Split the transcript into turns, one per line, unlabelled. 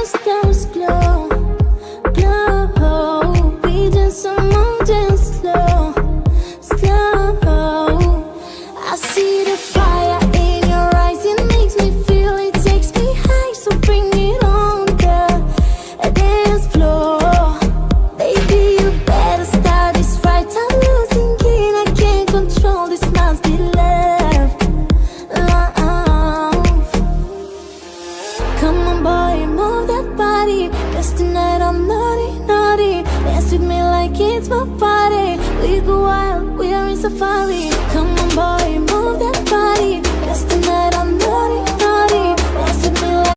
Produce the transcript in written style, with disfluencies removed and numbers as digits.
stars glow, glow. We dance among dance slow, slow. I see the fire in your eyes, it makes me feel, it takes me high. So bring it on the dance floor. Baby, you better start this right. I'm losing it, I can't control this, must be love, love. Come on boy, move that body, 'cause tonight I'm naughty, naughty. Dance with me like it's my party. We go wild, we are in safari. Come on boy, move that body, 'cause tonight I'm naughty.